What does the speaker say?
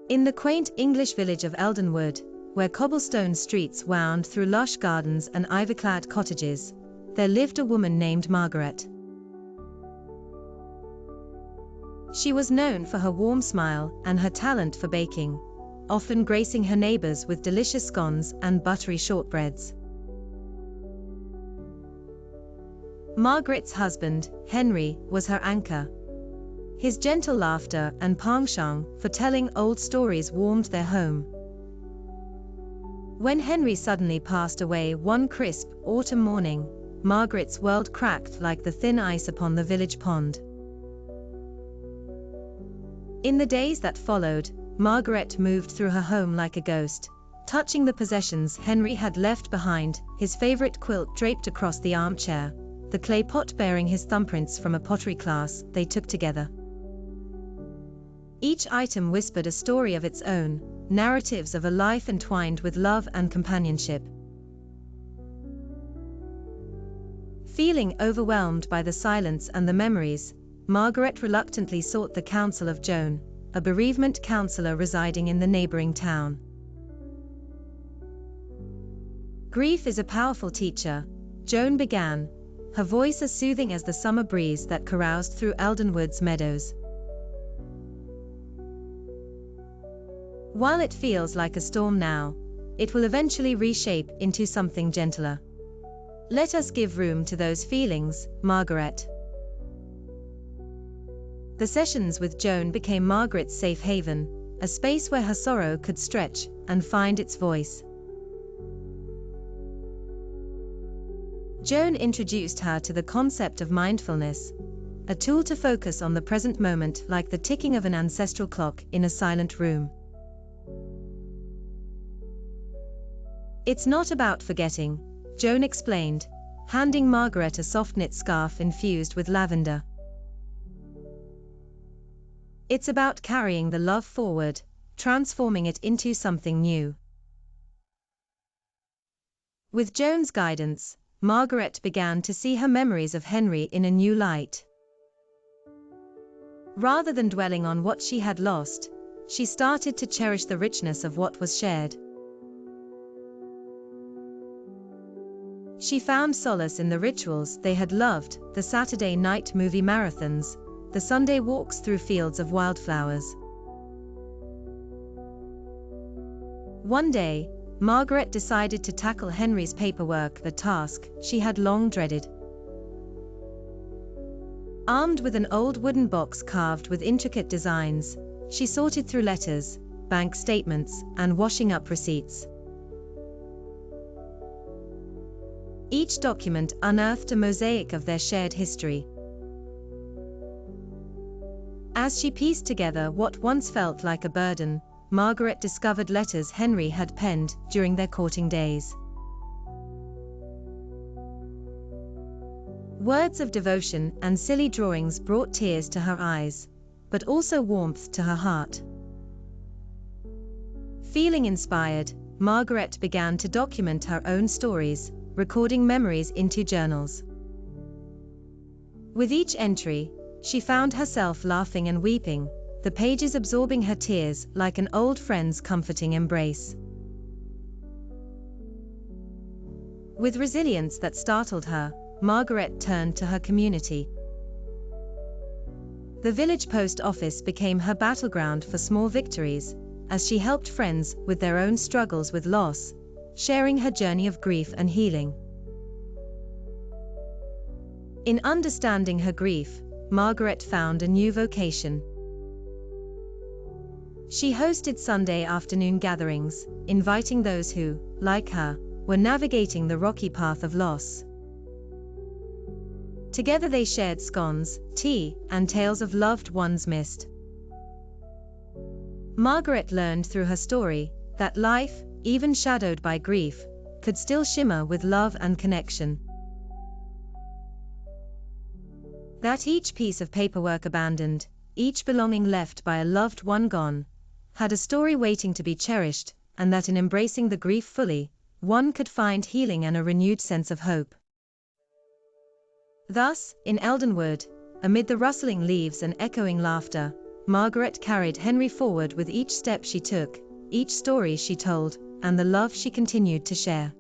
In the quaint English village of Eldenwood, where cobblestone streets wound through lush gardens and ivy-clad cottages, there lived a woman named Margaret. She was known for her warm smile and her talent for baking, often gracing her neighbors with delicious scones and buttery shortbreads. Margaret's husband, Henry, was her anchor. His gentle laughter and penchant for telling old stories warmed their home. When Henry suddenly passed away one crisp autumn morning, Margaret's world cracked like the thin ice upon the village pond. In the days that followed, Margaret moved through her home like a ghost, touching the possessions Henry had left behind, his favorite quilt draped across the armchair, the clay pot bearing his thumbprints from a pottery class they took together. Each item whispered a story of its own, narratives of a life entwined with love and companionship. Feeling overwhelmed by the silence and the memories, Margaret reluctantly sought the counsel of Joan, a bereavement counsellor residing in the neighboring town. Grief is a powerful teacher, Joan began, her voice as soothing as the summer breeze that caroused through Eldenwood's meadows. While it feels like a storm now, it will eventually reshape into something gentler. Let us give room to those feelings, Margaret. The sessions with Joan became Margaret's safe haven, a space where her sorrow could stretch and find its voice. Joan introduced her to the concept of mindfulness, a tool to focus on the present moment like the ticking of an ancestral clock in a silent room. It's not about forgetting, Joan explained, handing Margaret a soft-knit scarf infused with lavender. It's about carrying the love forward, transforming it into something new. With Joan's guidance, Margaret began to see her memories of Henry in a new light. Rather than dwelling on what she had lost, she started to cherish the richness of what was shared. She found solace in the rituals they had loved, the Saturday night movie marathons, the Sunday walks through fields of wildflowers. One day, Margaret decided to tackle Henry's paperwork, a task she had long dreaded. Armed with an old wooden box carved with intricate designs, she sorted through letters, bank statements, and washing up receipts. Each document unearthed a mosaic of their shared history. As she pieced together what once felt like a burden, Margaret discovered letters Henry had penned during their courting days. Words of devotion and silly drawings brought tears to her eyes, but also warmth to her heart. Feeling inspired, Margaret began to document her own stories, recording memories into journals. With each entry, she found herself laughing and weeping, the pages absorbing her tears like an old friend's comforting embrace. With resilience that startled her, Margaret turned to her community. The village post office became her battleground for small victories, as she helped friends with their own struggles with loss, sharing her journey of grief and healing. In understanding her grief, Margaret found a new vocation. She hosted Sunday afternoon gatherings, inviting those who, like her, were navigating the rocky path of loss. Together they shared scones, tea, and tales of loved ones missed. Margaret learned through her story that life, even shadowed by grief, could still shimmer with love and connection. That each piece of paperwork abandoned, each belonging left by a loved one gone, had a story waiting to be cherished, and that in embracing the grief fully, one could find healing and a renewed sense of hope. Thus, in Eldenwood, amid the rustling leaves and echoing laughter, Margaret carried Henry forward with each step she took, each story she told, and the love she continued to share.